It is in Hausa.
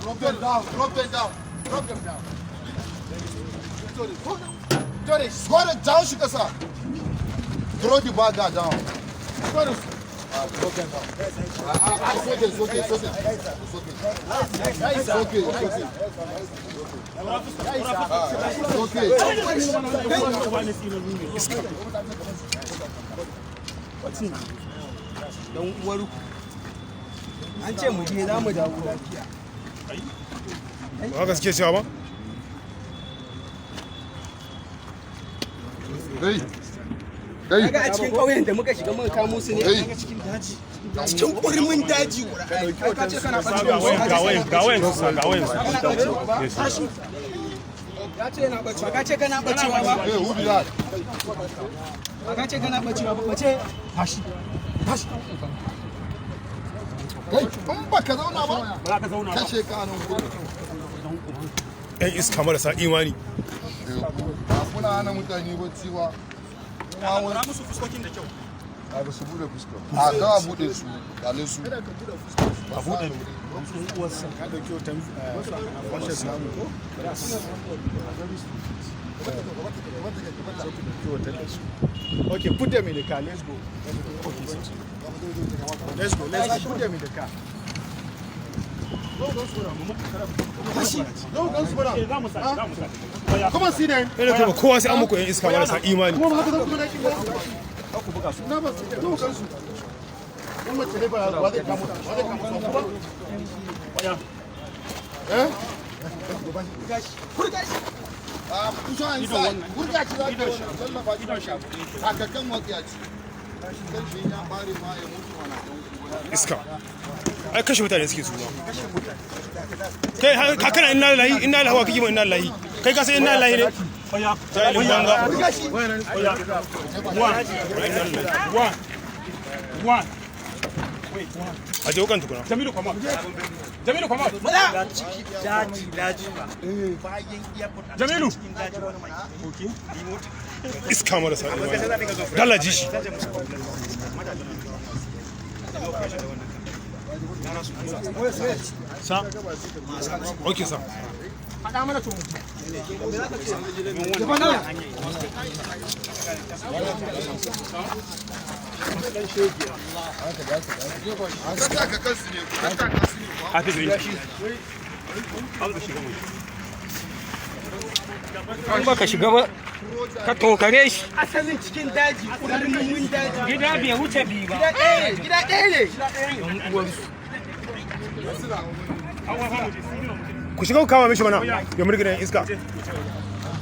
Drop them down. Drop them down. Drop them down. Johnny, squat it down, Shikasa. Throw the bag down. Drop them down. It's okay. Don uwaru an ce mu je za mu dawo lafiya. Ba ka suke cewa ba? Kaga a cikin ƙauyen da muka shiga muka kamo su ne kaga cikin daji. Cikin ƙurmin daji ka ce kana bacewa. Ga wayan. Ka ce yana bacewa. Ka ce kana bacewa ba. Who be that? Ka ce kana bacewa ba. Bace tashi. Kai, in ba ka zauna ba, kashe ka nan gudu. Yan iska marasa imani. Ba kuna hana mutane bacci ba. Ra musu fuskokin da kyau. A ba su bude fuska. A da bude su, dale su. A buɗe Uwarsa ka dauki wata wancan samu ko? Okay, put them in the car. Let's go. Let's go. Let's put them in the car. Come on, see them. Ina kuma kowa sai an muku yan iska marasa imani. Iska. Ai kashe mutane suke su kai kana inna lillahi wa kake mu inna lillahi kai ka sai inna lillahi ne jahilin banga One. a je kan tukuna Jamilu, come on. Jamilu. Okay. iska marasa imani dala ji shi sa okay sa Faɗa mana to. hafiz rinki An baka shiga ba ka tokare shi. Asalin cikin daji, ƙurmin daji. Gida bai wuce biyu ba. Gida ɗaya ne. ku shiga ku kama mishi mana ya murgina iska